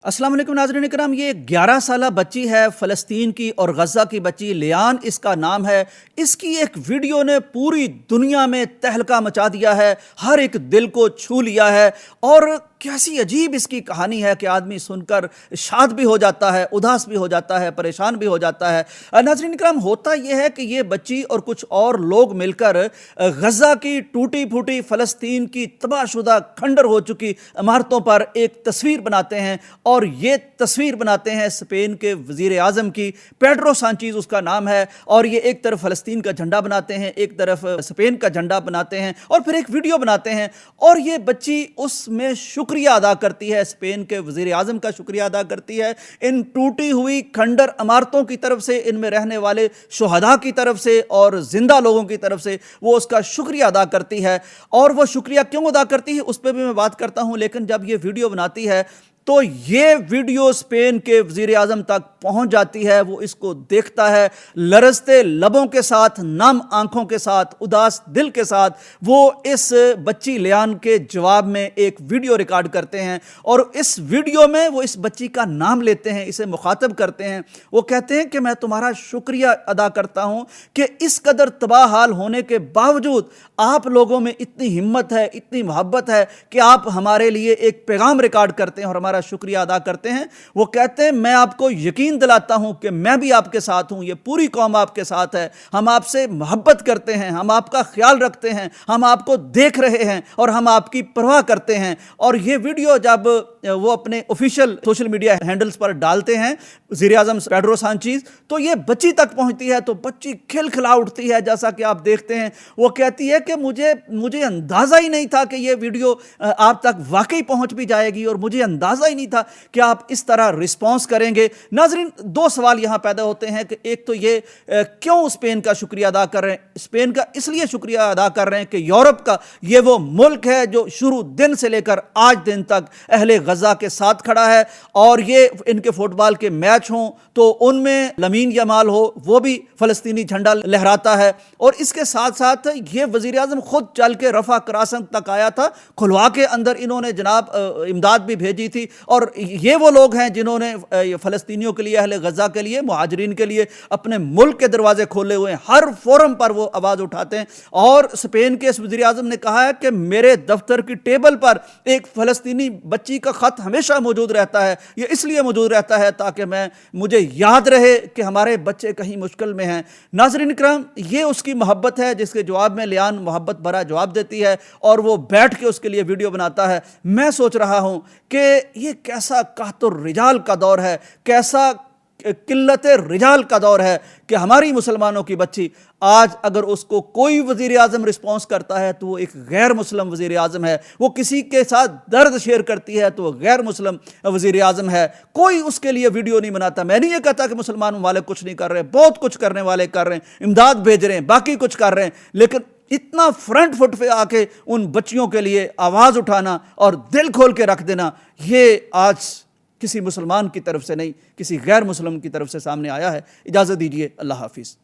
अस्सलाम वालेकुम नाज़रीन इकराम। ये 11 साला बच्ची है, फ़लस्तीन की और गज़ा की बच्ची, लियान इसका नाम है। इसकी एक वीडियो ने पूरी दुनिया में तहलका मचा दिया है, हर एक दिल को छू लिया है। और कैसी अजीब इसकी कहानी है कि आदमी सुनकर शाद भी हो जाता है, उदास भी हो जाता है, परेशान भी हो जाता है। नाज़रीन इकराम, होता यह है कि ये बच्ची और कुछ और लोग मिलकर गज़ा की टूटी फूटी फ़लस्तीन की तबाहशुदा खंडर हो चुकी इमारतों पर एक तस्वीर बनाते हैं। और ये तस्वीर बनाते हैं स्पेन के वज़ीर आज़म की, पेड्रो सांचेज़ उसका नाम है। और ये एक तरफ फ़लस्तीन का झंडा बनाते हैं, एक तरफ स्पेन का झंडा बनाते हैं, और फिर एक वीडियो बनाते हैं। और ये बच्ची उसमें शुक्रिया अदा करती है, स्पेन के वज़ीर आज़म का शुक्रिया अदा करती है, इन टूटी हुई खंडर इमारतों की तरफ से, इनमें रहने वाले शुहदा की तरफ से और ज़िंदा लोगों की तरफ से वो उसका शुक्रिया अदा करती है। और वो शुक्रिया क्यों अदा करती है उस पर भी मैं बात करता हूँ। लेकिन जब ये वीडियो बनाती है तो ये वीडियो स्पेन के वज़ीर आज़म तक पहुंच जाती है। वो इसको देखता है, लरजते लबों के साथ, नम आंखों के साथ, उदास दिल के साथ वो इस बच्ची लियान के जवाब में एक वीडियो रिकॉर्ड करते हैं। और इस वीडियो में वो इस बच्ची का नाम लेते हैं, इसे मुखातब करते हैं। वो कहते हैं कि मैं तुम्हारा शुक्रिया अदा करता हूं कि इस कदर तबाह हाल होने के बावजूद आप लोगों में इतनी हिम्मत है, इतनी मोहब्बत है कि आप हमारे लिए एक पैगाम रिकॉर्ड करते हैं और हमारा शुक्रिया अदा करते हैं। वो कहते हैं मैं आपको यकीन दिलाता हूं कि मैं भी आपके साथ हूं, ये पूरी कौम आपके साथ है, हम आपसे मोहब्बत करते हैं, हम आपका ख्याल रखते हैं, हम आपको देख रहे हैं और हम आपकी परवाह करते हैं। और ये वीडियो जब वो अपने ऑफिशियल सोशल मीडिया हैंडल्स पर डालते हैं वज़ीर आज़म पेड्रो सांचेज़, तो ये बच्ची तक पहुंचती है तो बच्ची खिलखिला उठती है। जैसा कि आप देखते हैं, वो कहती है कि मुझे अंदाज़ा ही नहीं था कि ये वीडियो आप तक वाकई पहुंच भी जाएगी, और मुझे अंदाज़ा ही नहीं था कि आप इस तरह रिस्पॉन्स करेंगे। नाज़रीन, दो सवाल यहाँ पैदा होते हैं कि एक तो ये क्यों स्पेन का शुक्रिया अदा कर रहे हैं। स्पेन का इसलिए शुक्रिया अदा कर रहे हैं कि यूरोप का ये वो मुल्क है जो शुरू दिन से लेकर आज दिन तक अहले गज़ा के साथ खड़ा है। और ये इनके फुटबॉल के मैच हों तो उनमें लमीन यमाल हो, वो भी फ़लस्तीनी झंडा लहराता है। और इसके साथ साथ ये वज़ीर आज़म खुद चल के रफ़ा करासन तक आया था, खुलवा के अंदर इन्होंने जनाब इमदाद भी भेजी थी। और ये वो लोग हैं जिन्होंने फ़लस्तीनियों के लिए, अहले गज़ा के लिए, मुहाजिरीन के लिए अपने मुल्क के दरवाजे खोले हुए हैं। हर फोरम पर वो आवाज़ उठाते हैं। और स्पेन के इस वज़ीर आज़म ने कहा है कि मेरे दफ्तर की टेबल पर एक फ़लस्तीनी बच्ची का ख़त हमेशा मौजूद रहता है। ये इसलिए मौजूद रहता है ताकि मुझे याद रहे कि हमारे बच्चे कहीं मुश्किल में हैं। नाज़रीन इकराम, ये उसकी मोहब्बत है जिसके जवाब में लियान मोहब्बत भरा जवाब देती है और वो बैठ के उसके लिए वीडियो बनाता है। मैं सोच रहा हूँ कि ये कैसा कहतुर रिजाल का दौर है, कैसा किल्लते रिजाल का दौर है कि हमारी मुसलमानों की बच्ची आज अगर उसको कोई वज़ीर आज़म रिस्पॉन्स करता है तो वो एक गैर मुस्लिम वज़ीर आज़म है। वो किसी के साथ दर्द शेयर करती है तो वो गैर मुस्लिम वज़ीर आज़म है। कोई उसके लिए वीडियो नहीं बनाता। मैं नहीं ये कहता कि मुसलमान वाले कुछ नहीं कर रहे, बहुत कुछ करने वाले कर रहे हैं, इमदाद भेज रहे हैं, बाकी कुछ कर रहे हैं। लेकिन इतना फ्रंट फुट पे आके उन बच्चियों के लिए आवाज़ उठाना और दिल खोल के रख देना, ये आज किसी मुसलमान की तरफ से नहीं, किसी गैर मुस्लिम की तरफ से सामने आया है। इजाज़त दीजिए, अल्लाह हाफिज़।